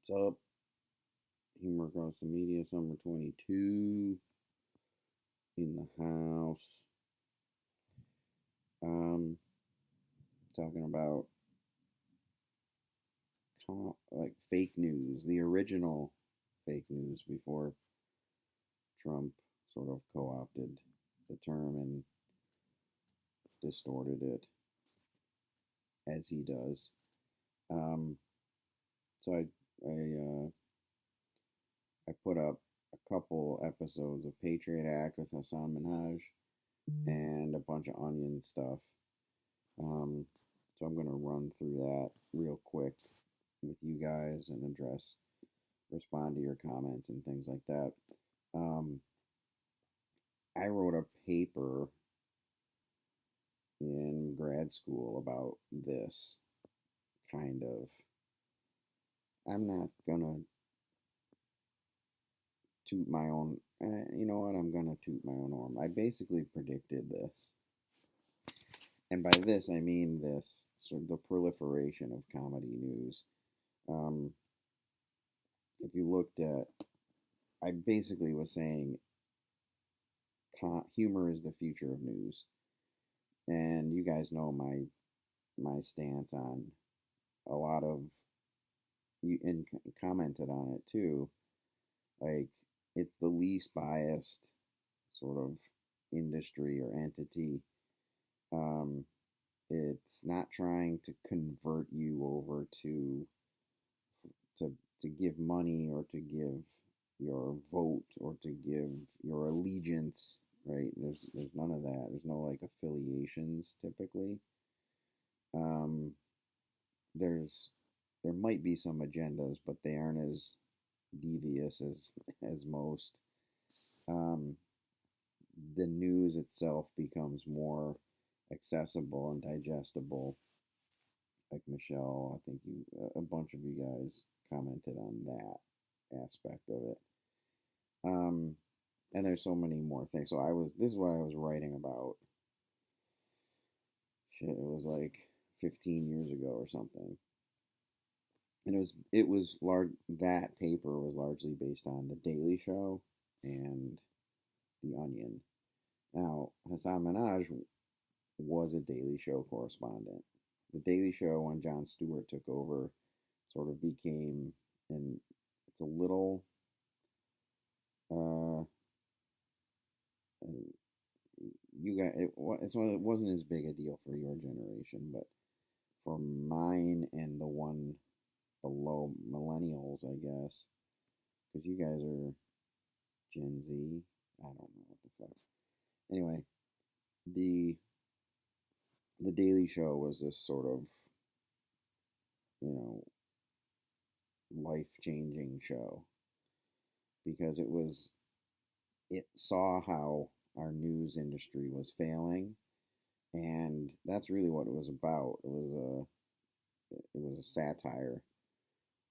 What's up? Humor Across the Media, Summer 22 in the house. Um, Talking about like fake news, the original fake news before Trump sort of co-opted the term and distorted it as he does. Um, so I put up a couple episodes of Patriot Act with Hassan Minhaj and a bunch of Onion stuff. Um, so I'm going to run through that real quick with you guys and respond to your comments and things like that. Um, I wrote a paper in grad school about this kind of. I'm not going to toot my own. You know what? I'm going to toot my own horn. I basically predicted this. And by this, I mean this sort of the proliferation of comedy news. Um, if you looked at, I basically was saying humor is the future of news, and you guys know my stance on a lot of you and commented on it too. Like it's the least biased sort of industry or entity. Um, it's not trying to convert you over to to give money or to give your vote or to give your allegiance, right? There's none of that. There's no like affiliations typically. Um, there's there might be some agendas, but they aren't as devious as most. Um, the news itself becomes more accessible and digestible. Like Michelle, I think a bunch of you guys commented on that aspect of it. Um, and there's so many more things. So this is what I was writing about. Shit, it was like 15 years ago or something. And it was large. That paper was largely based on the Daily Show and the Onion. Now, Hassan Minaj was a Daily Show correspondent. The Daily Show, when Jon Stewart took over, sort of became, and it's a little, uh, you got it. It wasn't as big a deal for your generation, but for mine and the one below millennials, I guess, because you guys are Gen Z. I don't know what the fuck. Anyway, the the Daily Show was this sort of you know life changing show because it saw how our news industry was failing, and that's really what it was about. It was a satire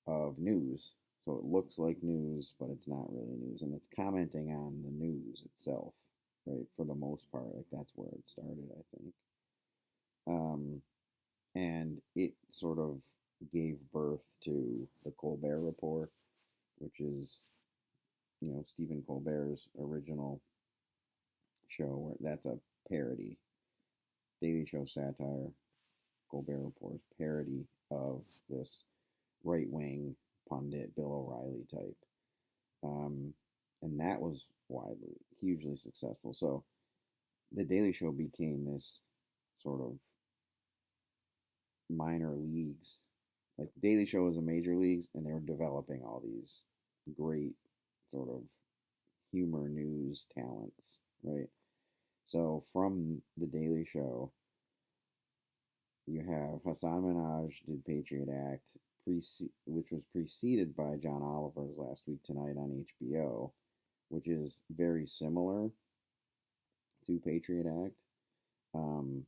of news. So it looks like news, but it's not really news, and it's commenting on the news itself, right? For the most part, like that's where it started, I think. Um, and it sort of gave birth to the Colbert Report, which is Stephen Colbert's original show. Where that's a parody, Daily Show satire. Colbert Report's parody of this right wing pundit Bill O'Reilly type. Um, and that was hugely successful. So the Daily Show became this sort of minor leagues. Like Daily Show was a major leagues, and they were developing all these great sort of humor news talents, right? So from the Daily Show, you have Hassan Minhaj did Patriot Act, which was preceded by John Oliver's Last Week Tonight on HBO, which is very similar to Patriot Act, um,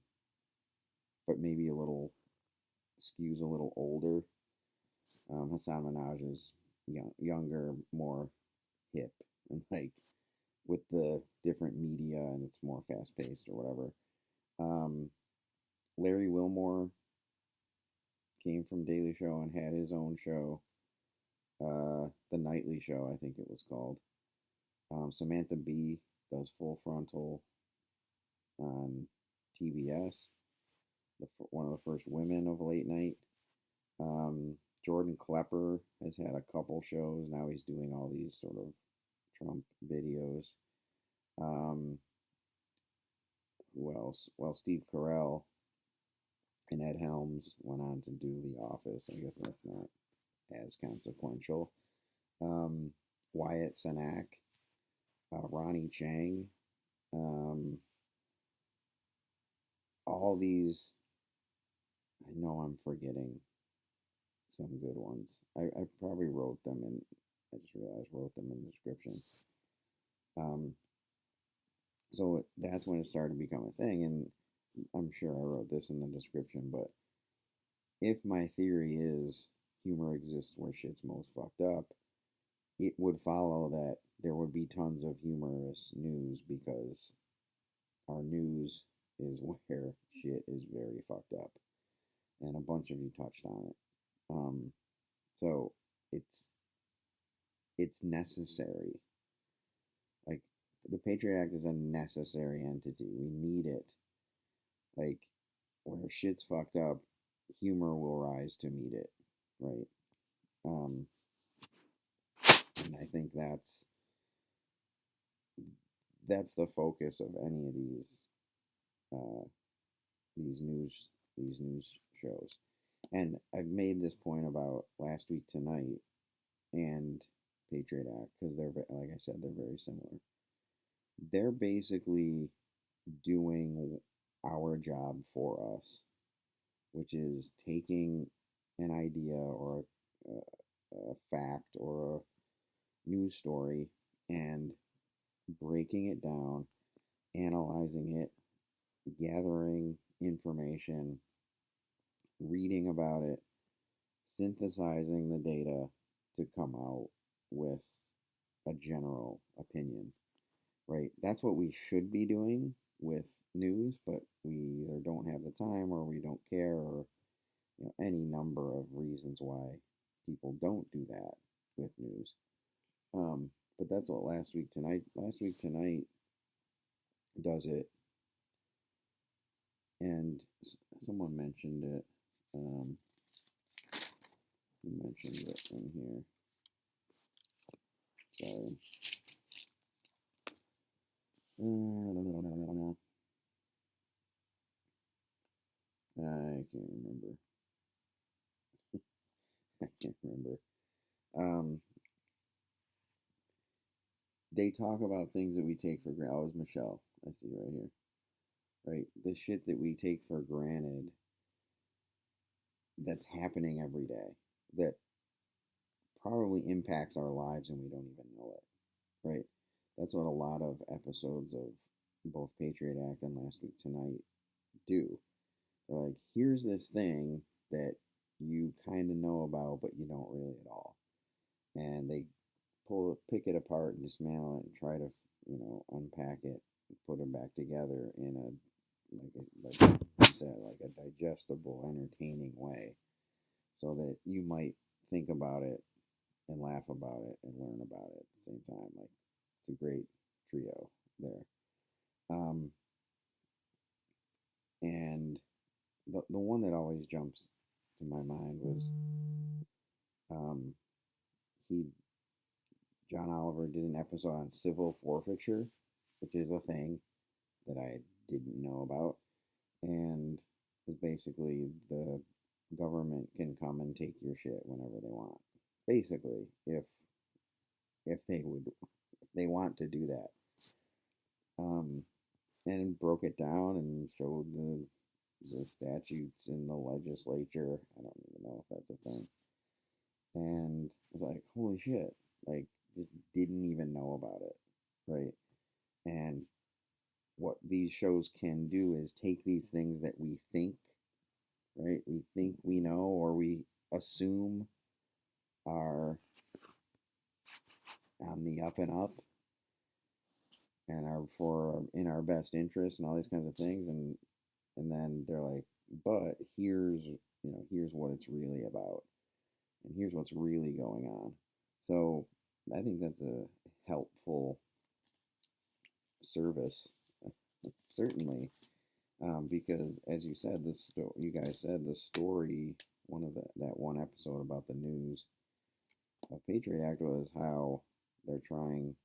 but maybe a little skews a little older. Hassan Minhaj is younger, more hip, and like with the different media, and it's more fast paced or whatever. Um, Larry Wilmore came from Daily Show and had his own show. The Nightly Show, I think it was called. Samantha Bee does Full Frontal on TBS, one of the first women of late night. Jordan Klepper has had a couple shows. Now he's doing all these sort of Trump videos. Um, who else? Well, Steve Carell and Ed Helms went on to do The Office. I guess that's not as consequential. Um, Wyatt Cenac, Ronnie Chang, um, all these. I know I'm forgetting some good ones. I probably wrote them in. I just realized wrote them in the description. Um, so that's when it started to become a thing, and I'm sure I wrote this in the description. But if my theory is humor exists where shit's most fucked up, it would follow that there would be tons of humorous news because our news is where shit is very fucked up, and a bunch of you touched on it. Um, so it's it's necessary. Like the Patriot Act is a necessary entity. We need it. Like where shit's fucked up, humor will rise to meet it, right? Um, and I think that's the focus of any of uh, these news these news shows. And I've made this point about Last Week Tonight and Patriot Act because they're like I said they're very similar. They're basically doing our job for us, which is taking an idea or a fact or a news story and breaking it down, analyzing it, gathering information, reading about it, synthesizing the data to come out with a general opinion, right? That's what we should be doing with news, but we either don't have the time or we don't care or any number of reasons why people don't do that with news. But that's what Last Week Tonight does it, and someone mentioned it. Um, who mentioned it in here? Sorry. I can't remember. I can't remember. Um, they talk about things that we take for granted. Oh, it's Michelle. I see right here. Right, the shit that we take for granted that's happening every day that probably impacts our lives and we don't even know it. Right, that's what a lot of episodes of both Patriot Act and Last Week Tonight do. They're like, here's this thing that you kind of know about, but you don't really at all, and they pick it apart and dismantle it and try to unpack it, and put it back together in a like you said, like a digestible, entertaining way, so that you might think about it and laugh about it and learn about it at the same time. Like it's a great trio there. Um, and the one that always jumps to my mind was um, he John Oliver did an episode on civil forfeiture, which is a thing that I didn't know about, and is basically the government can come and take your shit whenever they want. Basically, if they want to do that. Um, and broke it down and showed the statutes in the legislature. I don't even know if that's a thing. And I was like, holy shit! Like, just didn't even know about it, right? And what these shows can do is take these things that we think, right? We think we know or we assume are on the up and up and are for in our best interest and all these kinds of things, and then they're like, but here's what it's really about, and here's what's really going on. So I think that's a helpful service, certainly, because as you said, you guys said the story, that one episode about the news of Patriot Act was how they're trying,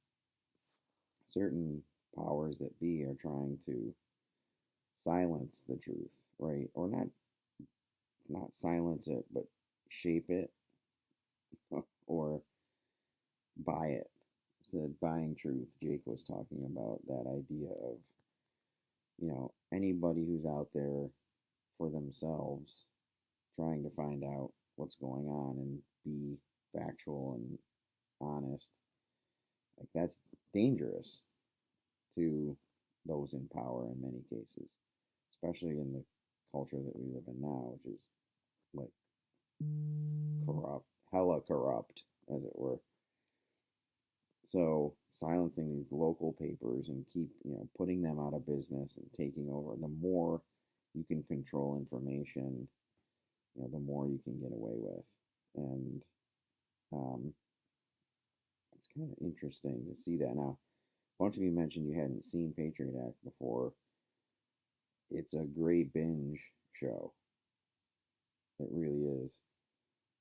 certain powers that be are trying to silence the truth, right? Or not silence it, but shape it or buy it. Said buying truth. Jake was talking about that idea of, anybody who's out there for themselves trying to find out what's going on and be factual and honest, like that's dangerous to those in power in many cases, especially in the culture that we live in now, which is like corrupt, hella corrupt, as it were. So silencing these local papers and putting them out of business and taking over, the more you can control information, the more you can get away with. And um, it's kind of interesting to see that. Now, a bunch of you mentioned you hadn't seen Patriot Act before. It's a great binge show. It really is.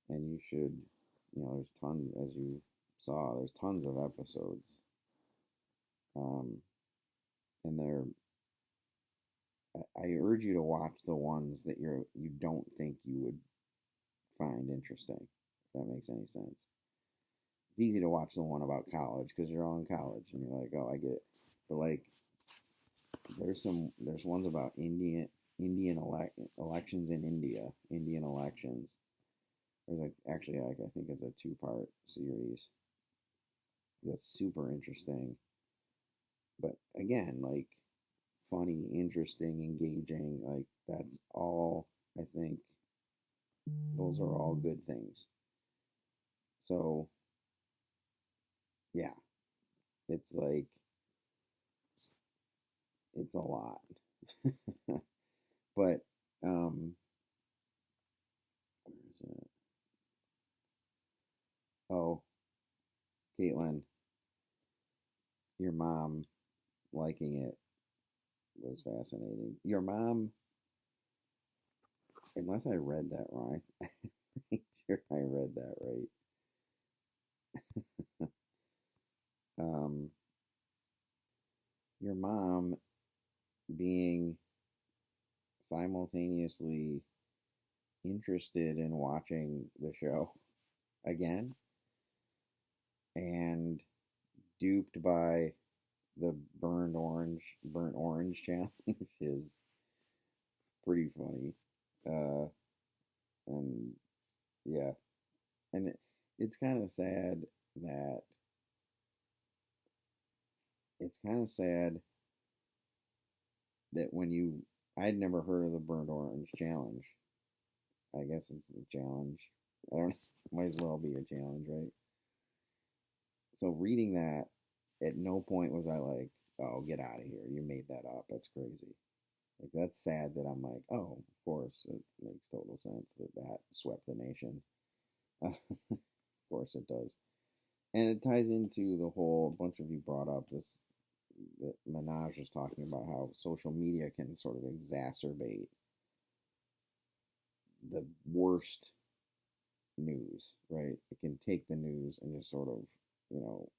And you should, there's tons, as you saw, there's tons of episodes. And I urge you to watch the ones that you don't think you would find interesting, if that makes any sense. It's easy to watch the one about college because you're all in college and you're like, oh, I get it. But like, there's ones about elections in India, Indian elections. There's like actually like I think it's a two-part series that's super interesting. But again, like funny, interesting, engaging, like that's all I think those are all good things. So yeah, it's like it's a lot. But where is it? Oh, Caitlin, your mom liking it was fascinating. Your mom, unless I read that wrong, I'm pretty sure I read that right. Um, your mom being simultaneously interested in watching the show again and duped by the burnt orange challenge is pretty funny. Uh, and yeah, and it's kind of sad that it's kind of sad that when you I'd never heard of the burnt orange challenge. I guess it's a challenge. I don't might as well be a challenge, right? So reading that, at no point was I like, "Oh, get out of here! You made that up. That's crazy." Like that's sad that I'm like, "Oh, of course, it makes total sense that that swept the nation." of course it does, and it ties into the whole bunch of you brought up this that Minaj was talking about how social media can sort of exacerbate the worst news, right? It can take the news and just sort of, you know,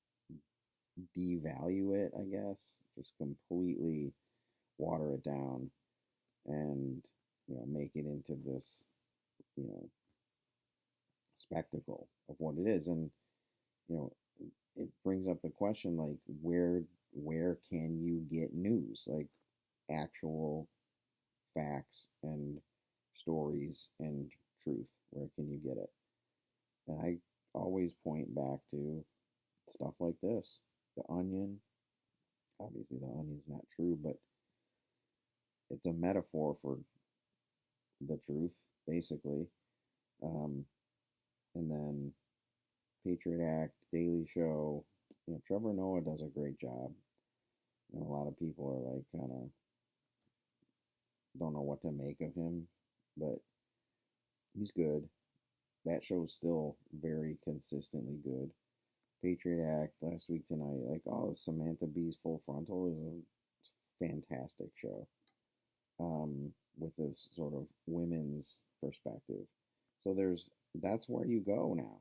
devalue it, I guess, just completely water it down and, make it into this, you know, spectacle of what it is. And, you know, it brings up the question like where can you get news? Like actual facts and stories and truth. Where can you get it? And I always point back to stuff like this. The Onion, obviously, The Onion's not true, but it's a metaphor for the truth, basically. Um, and then Patriot Act, Daily Show. Trevor Noah does a great job. A lot of people are like kind of don't know what to make of him, but he's good. That show's still very consistently good. Patriot Act last week tonight. Like, oh, Samantha Bee's Full Frontal is a fantastic show. With this sort of women's perspective. So that's where you go now.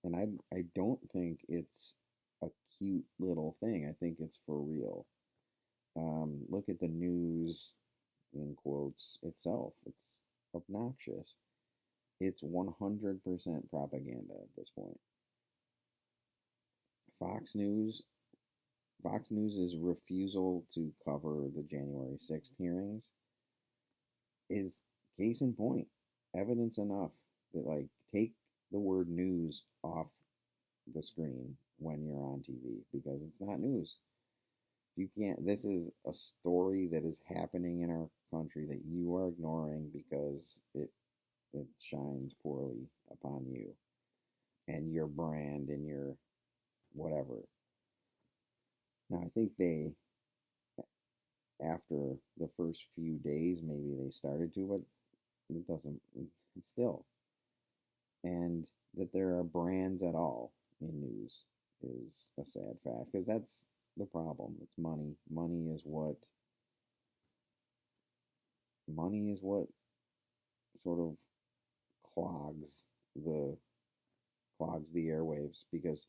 And I don't think it's a cute little thing. I think it's for real. Look at the news in quotes itself. It's obnoxious. It's 100% propaganda at this point. Fox News Fox News's refusal to cover the January 6th hearings is case in point, evidence enough that, like, take the word news off the screen when you're on TV because it's not news. You can't. This is a story that is happening in our country that you are ignoring because it shines poorly upon you and your brand and your whatever. Now I think they, after the first few days, maybe they started to, but it doesn't. It's still, and that there are brands at all in news is a sad fact because that's the problem. It's money. Money is what sort of clogs the the airwaves because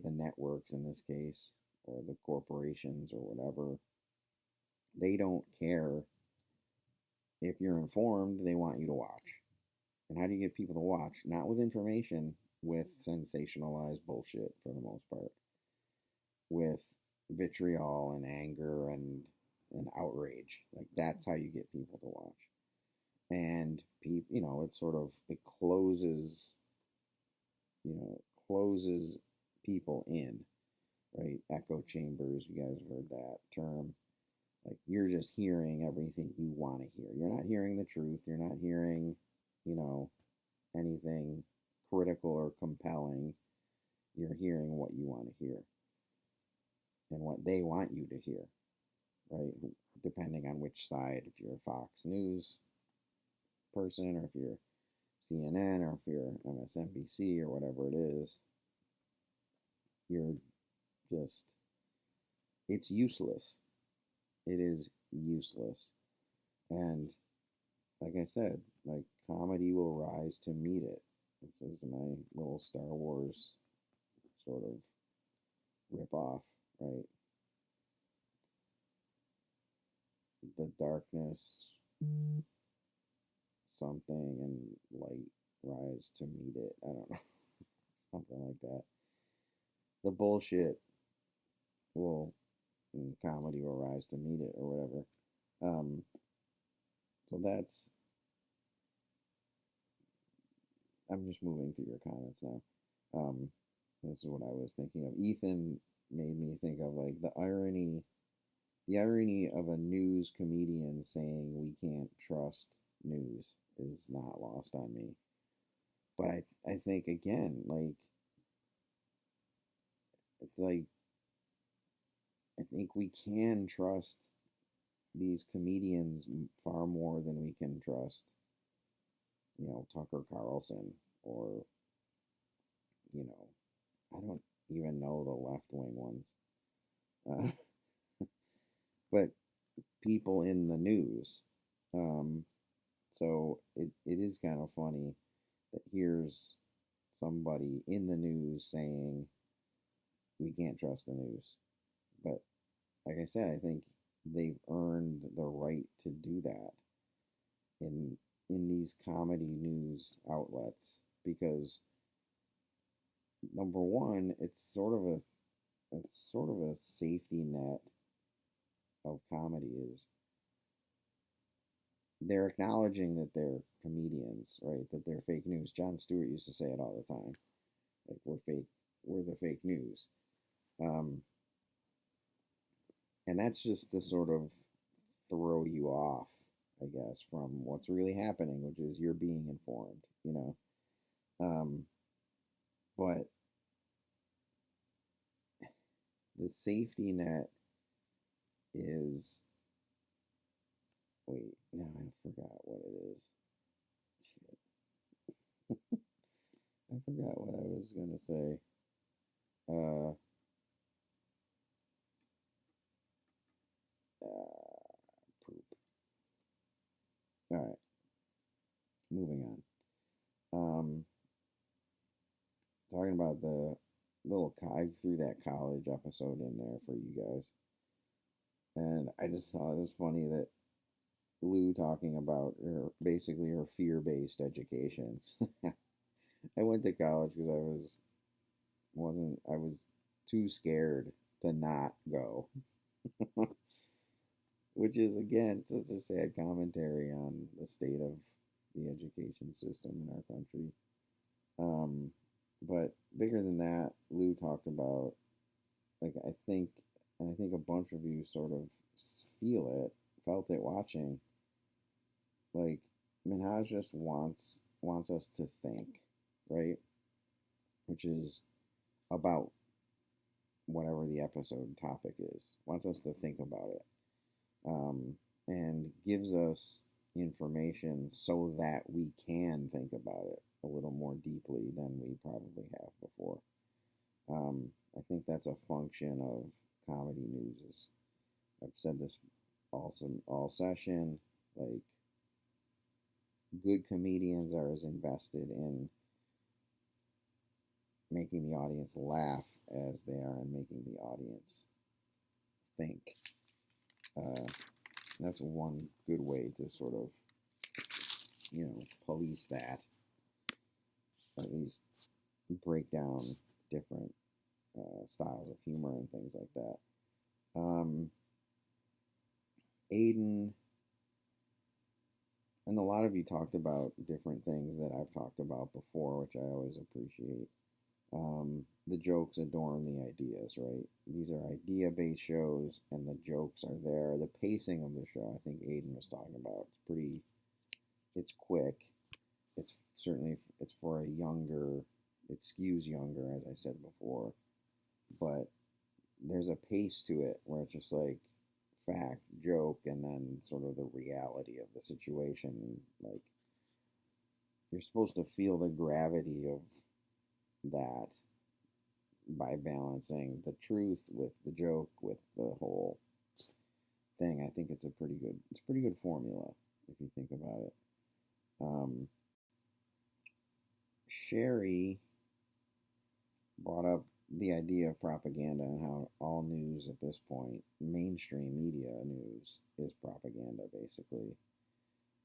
the networks in this case or the corporations or whatever, they don't care if you're informed. They want you to watch. And how do you get people to watch? Not with information, with sensationalized bullshit for the most part, with vitriol and anger and outrage. Like, that's how you get people to watch. And it sort of, it closes, closes people in, right? Echo chambers, you guys have heard that term. Like, you're just hearing everything you want to hear. You're not hearing the truth. You're not hearing, you know, anything critical or compelling. You're hearing what you want to hear and what they want you to hear, right? Depending on which side, if you're a Fox News person or if you're CNN or if you're MSNBC or whatever it is, you're just, it's useless. It is useless. And like I said, like, comedy will rise to meet it. This is my little Star Wars sort of rip off, right? The darkness, something, and light rise to meet it. I don't know. Something like that. The bullshit will, comedy will rise to meet it, or whatever. Um, so that's, I'm just moving through your comments now. This is what I was thinking of. Ethan made me think of, like, the irony of a news comedian saying we can't trust news is not lost on me. But I think, again, like, it's like, I think we can trust these comedians far more than we can trust, Tucker Carlson or, I don't even know the left wing ones. But people in the news. So it is kind of funny that here's somebody in the news saying we can't trust the news. But like I said, I think they've earned the right to do that in these comedy news outlets because, number one, it's sort of a safety net of comedy. Is they're acknowledging that they're comedians, right? That they're fake news. Jon Stewart used to say it all the time. Like, we're the fake news. Um, and that's just to sort of throw you off, I guess, from what's really happening, which is you're being informed. Um, but the safety net is, wait, now I forgot what it is. Shit. I forgot what I was gonna say. Uh, Poop. All right, moving on. Talking about the little I threw that college episode in there for you guys, and I just thought it was funny that Lou talking about her basically her fear-based education. I went to college because I was too scared to not go, which is again such a sad commentary on the state of the education system in our country. Um, but bigger than that, Lou talked about like I think a bunch of you sort of felt it watching. Like Minhaj just wants us to think, right? Which is about whatever the episode topic is. Wants us to think about it, and gives us information so that we can think about it a little more deeply than we probably have before. I think that's a function of comedy news. I've said this all session. Like good comedians are as invested in making the audience laugh as they are in making the audience think. That's one good way to sort of, police that, at least break down different styles of humor and things like that. Um, Aiden and a lot of you talked about different things that I've talked about before, which I always appreciate. The jokes adorn the ideas, right? These are idea-based shows, and the jokes are there. The pacing of the show, I think Aiden was talking about, it's quick. It's for a younger, it skews younger, as I said before, but there's a pace to it where it's just like fact, joke, and then sort of the reality of the situation. Like you're supposed to feel the gravity of that by balancing the truth with the joke with the whole thing. I think it's a pretty good formula if you think about it. Um, Sherry brought up the idea of propaganda and how all news at this point, mainstream media news, is propaganda basically,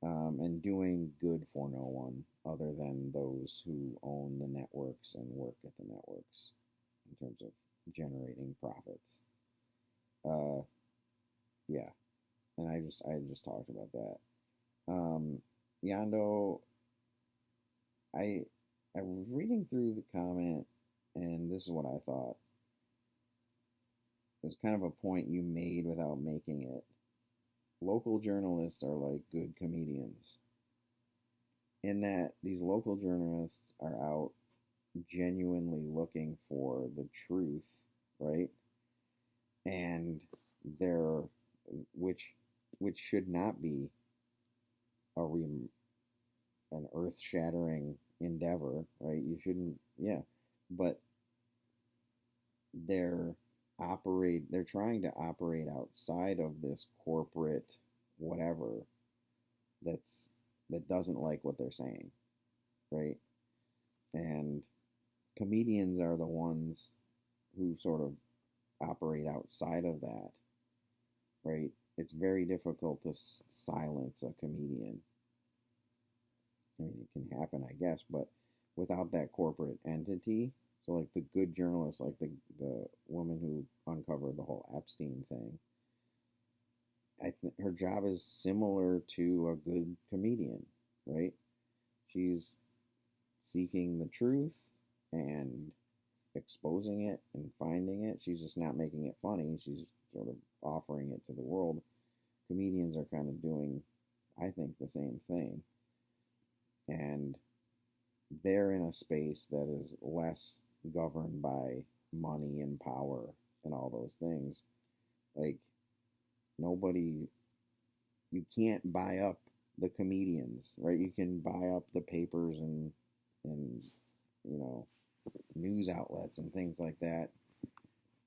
and doing good for no one other than those who own the networks and work at the networks in terms of generating profits. Uh, yeah, and I just talked about that. Yando, I I was reading through the comment, and this is what I thought. There's kind of a point you made without making it. Local journalists are like good comedians, in that these local journalists are out genuinely looking for the truth, right? And they're which which should not be a an earth-shattering endeavor, right? You shouldn't, yeah, but they're they're trying to operate outside of this corporate whatever that's that doesn't like what they're saying, right? And comedians are the ones who sort of operate outside of that, right? It's very difficult to silence a comedian. I mean, it can happen, I guess, but without that corporate entity, so like the good journalist, like the woman who uncovered the whole Epstein thing, I think her job is similar to a good comedian, right? She's seeking the truth and exposing it and finding it. She's just not making it funny. She's sort of offering it to the world. Comedians are kind of doing, I think, the same thing. And they're in a space that is less governed by money and power and all those things. Like, nobody, you can't buy up the comedians, right? You can buy up the papers and you know, news outlets and things like that.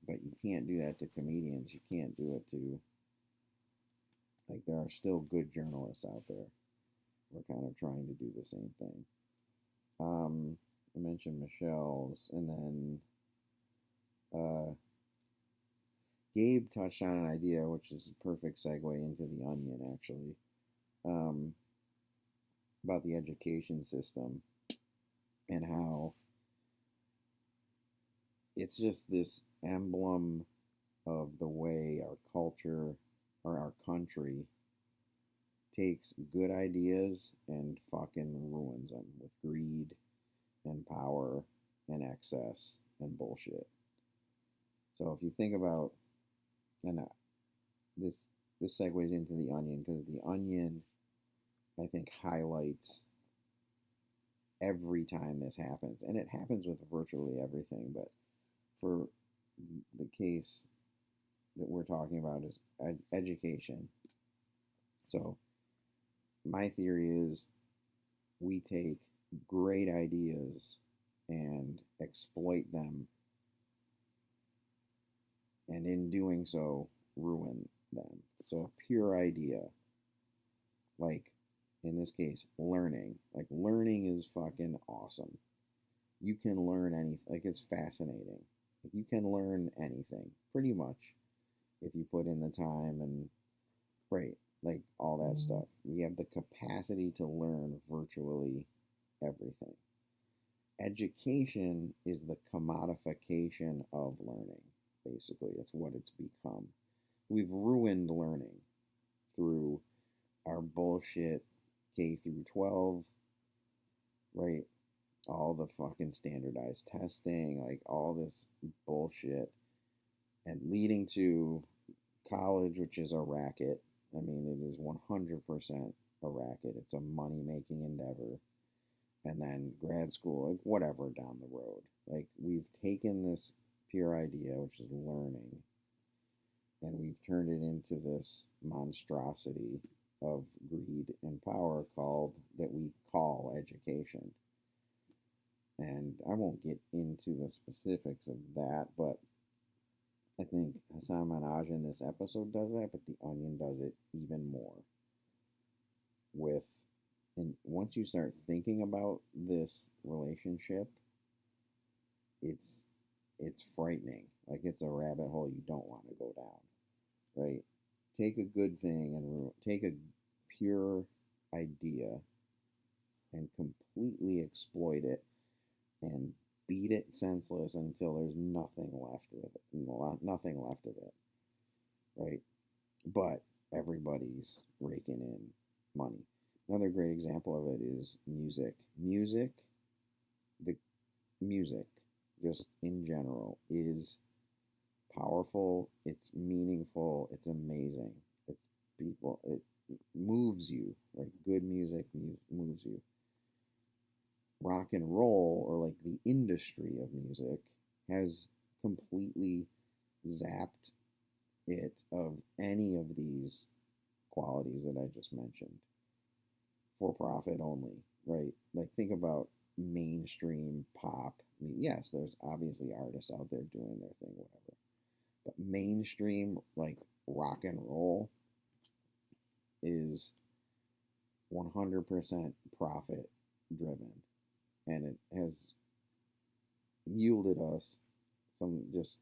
But you can't do that to comedians. You can't do it to, like, there are still good journalists out there. We're kind of trying to do the same thing. I mentioned Michelle's, and then Gabe touched on an idea, which is a perfect segue into the Onion, actually, um, about the education system and how it's just this emblem of the way our culture or our country takes good ideas and fucking ruins them with greed and power and excess and bullshit. So if you think about, and this this segues into the Onion, because the Onion, I think, highlights every time this happens, and it happens with virtually everything. But for the case that we're talking about is education. So my theory is we take great ideas and exploit them, and in doing so, ruin them. So a pure idea, like in this case, learning. Like learning is fucking awesome. You can learn anything. Like it's fascinating. Like, you can learn anything, pretty much, if you put in the time and right, like all that stuff. We have the capacity to learn virtually everything. Education is the commodification of learning, basically. That's what it's become. We've ruined learning through our bullshit K through 12, right? All the fucking standardized testing, like all this bullshit, and leading to college, which is a racket. I mean, it is 100% a racket. It's a money making endeavor. And then grad school, like whatever down the road. Like we've taken this pure idea, which is learning, and we've turned it into this monstrosity of greed and power called that we call education. And I won't get into the specifics of that, but I think Hassan Minaj in this episode does that, but The Onion does it even more. With, and once you start thinking about this relationship, it's it's frightening. Like it's a rabbit hole you don't want to go down, right? Take a good thing and take a pure idea and completely exploit it and beat it senseless until there's nothing left with it, nothing left of it, right? But everybody's raking in money. Another great example of it is music. The music, just in general, is powerful. It's meaningful. It's amazing. It's people. It moves you. Like good music moves you. Rock and roll, or like the industry of music, has completely zapped it of any of these qualities that I just mentioned. For profit only, right? Like think about mainstream pop. I mean, yes, there's obviously artists out there doing their thing, whatever. But mainstream, like rock and roll, is 100% profit driven. And it has yielded us some just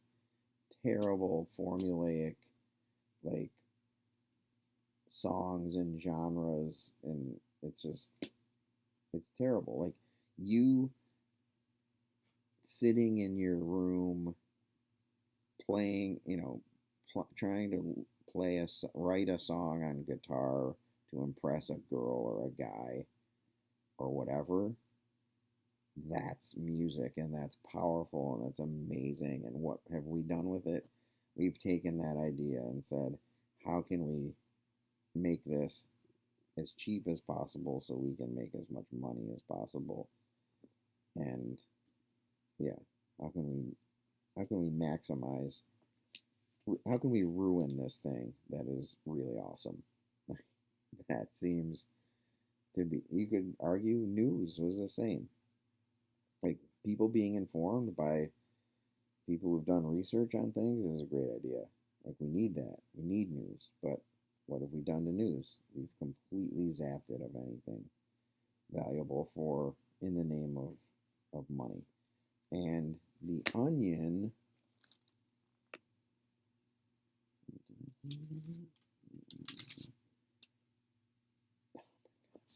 terrible formulaic, like, songs and genres, and it's terrible. Like you sitting in your room playing, trying to write a song on guitar to impress a girl or a guy or whatever. That's music, and that's powerful, and that's amazing. And what have we done with it? We've taken that idea and said, how can we make this as cheap as possible so we can make as much money as possible? And yeah, how can we maximize, how can we ruin this thing that is really awesome? That seems to be, you could argue news was the same. Like people being informed by people who've done research on things is a great idea. Like, we need that. We need news. But what have we done to news? We've completely zapped it of anything valuable for in the name of money. And the Onion,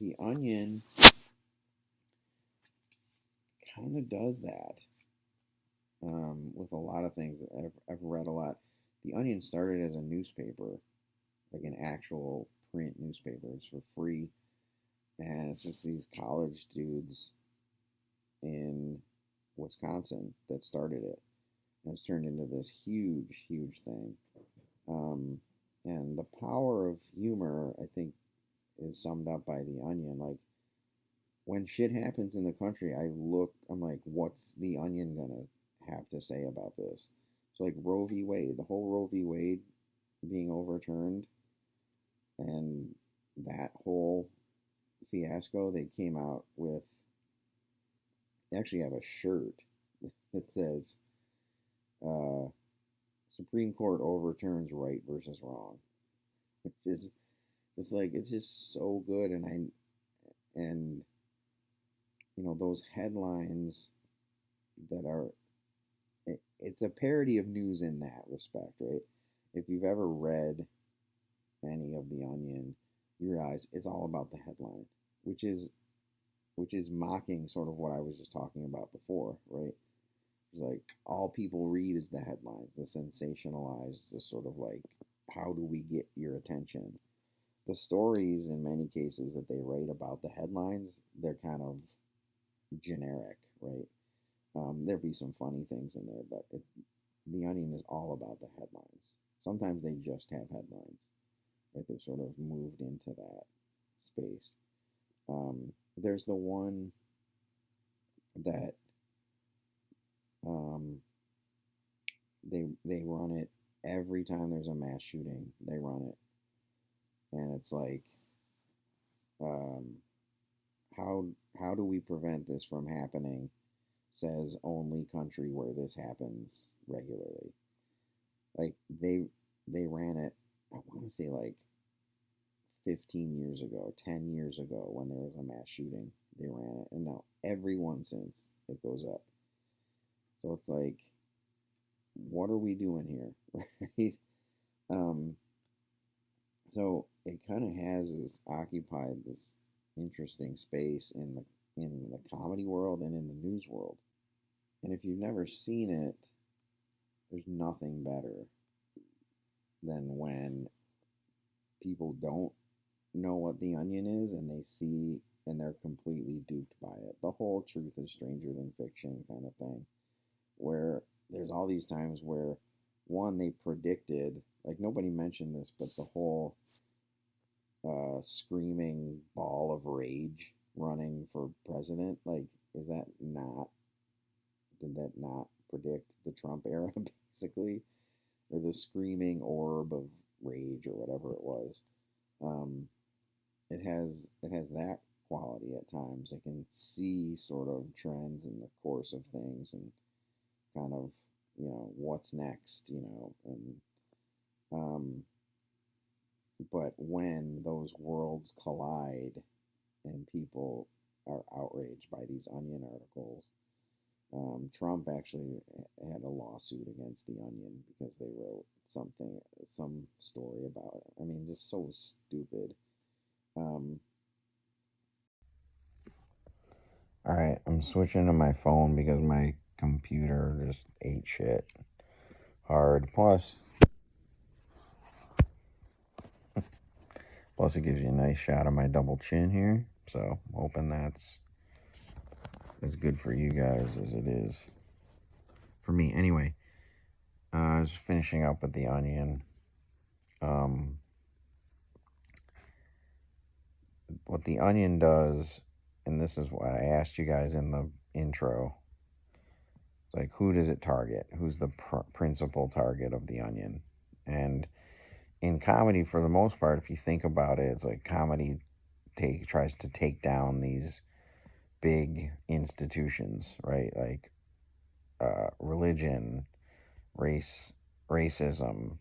the Onion kind of does that with a lot of things. I've read a lot. The Onion started as a newspaper, like an actual print newspaper. It's for free, and it's just these college dudes in Wisconsin that started it, and it's turned into this huge, huge thing. Um, and the power of humor, I think, is summed up by the Onion. Like, when shit happens in the country, I'm like, what's the Onion gonna have to say about this? So, like, Roe v. Wade, the whole Roe v. Wade being overturned, and that whole fiasco, they came out with, they actually have a shirt that says, uh, Supreme Court overturns right versus wrong. Which is just like, it's just so good. And those headlines that are, it's a parody of news in that respect, right? If you've ever read any of The Onion, you realize it's all about the headline, which is mocking sort of what I was just talking about before, right? It's like, all people read is the headlines, the sensationalized, the sort of like, how do we get your attention? The stories, in many cases, that they write about the headlines, they're kind of generic, right? There'll be some funny things in there, but the Onion is all about the headlines. Sometimes they just have headlines, right? They've sort of moved into that space. There's the one that um, they run it every time there's a mass shooting. They run it, and it's like, um, how how do we prevent this from happening? Says only country where this happens regularly. Like, they ran it, I want to say, like 15 years ago, 10 years ago, when there was a mass shooting. They ran it, and now everyone since, it goes up. So it's like, what are we doing here, right? Um, so it kind of has this occupied this interesting space in the comedy world and in the news world. And if you've never seen it, there's nothing better than when people don't know what the Onion is, and they see, and they're completely duped by it. The whole truth is stranger than fiction kind of thing, where there's all these times where, one, they predicted, like, nobody mentioned this, but the whole screaming ball of rage running for president, like, is that not, did that not predict the Trump era, basically? Or the screaming orb of rage, or whatever it was. Um, it has that quality at times. It can see sort of trends in the course of things, and kind of, what's next, and um, but when those worlds collide and people are outraged by these Onion articles, Trump actually had a lawsuit against the Onion because they wrote some story about it. I mean, just so stupid. Um, all right, I'm switching to my phone because my computer just ate shit hard. Plus, it gives you a nice shot of my double chin here. So, I'm hoping that's as good for you guys as it is for me. Anyway, I was finishing up with the Onion. Um, what the Onion does, and this is what I asked you guys in the intro. It's like, who does it target? Who's the principal target of the Onion? And in comedy, for the most part, if you think about it, it's like comedy tries to take down these big institutions, right? Like religion, racism,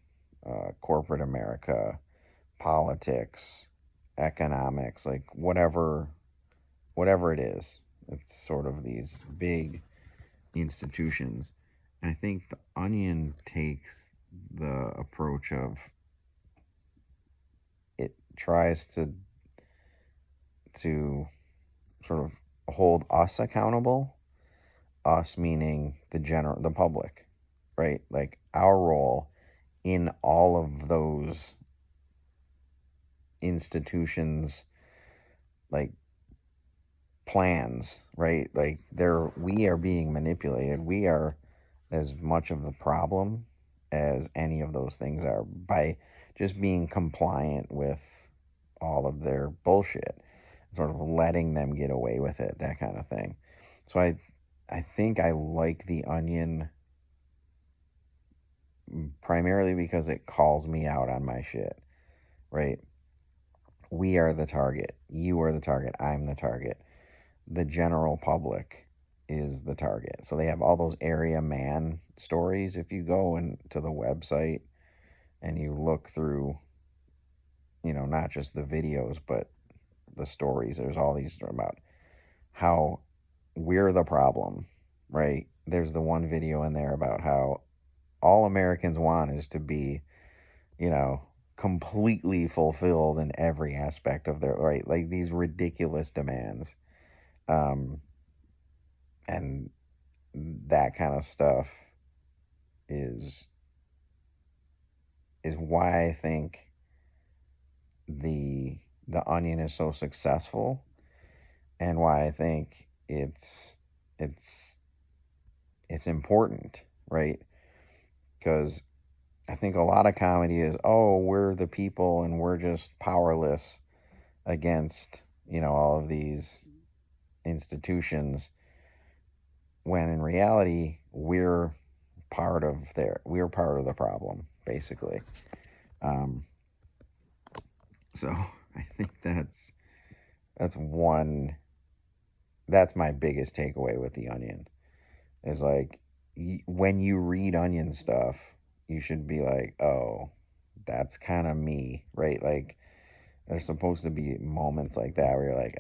corporate America, politics, economics, like whatever it is. It's sort of these big institutions. And I think the Onion takes the approach of it tries to sort of hold us accountable, us meaning the public, right? Like our role in all of those institutions, like plans, right? Like we are being manipulated. We are as much of the problem as any of those things are by just being compliant with all of their bullshit, sort of letting them get away with it, that kind of thing. So I think I like The Onion primarily because it calls me out on my shit, right? We are the target. You are the target. I'm the target. The general public is the target. So they have all those area man stories. If you go into the website and you look through, not just the videos, but the stories, there's all these about how we're the problem, right? There's the one video in there about how all Americans want is to be, you know, completely fulfilled in every aspect of their right, like these ridiculous demands. Um, and that kind of stuff is why I think the Onion is so successful, and why I think it's it's important, right? Because I think a lot of comedy is, oh, we're the people and we're just powerless against, all of these institutions, when in reality we're part of the problem, basically. Um, so I think that's one that's my biggest takeaway with The Onion is like when you read Onion stuff, you should be like, oh, that's kind of me, right? Like there's supposed to be moments like that where you're like,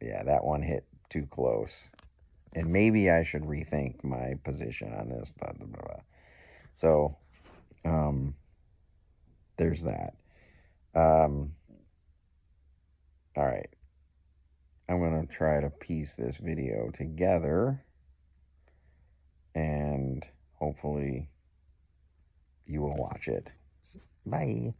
yeah, that one hit too close. And maybe I should rethink my position on this, blah, blah, blah. So, um, there's that. Um, all right. I'm going to try to piece this video together and hopefully you will watch it. Bye.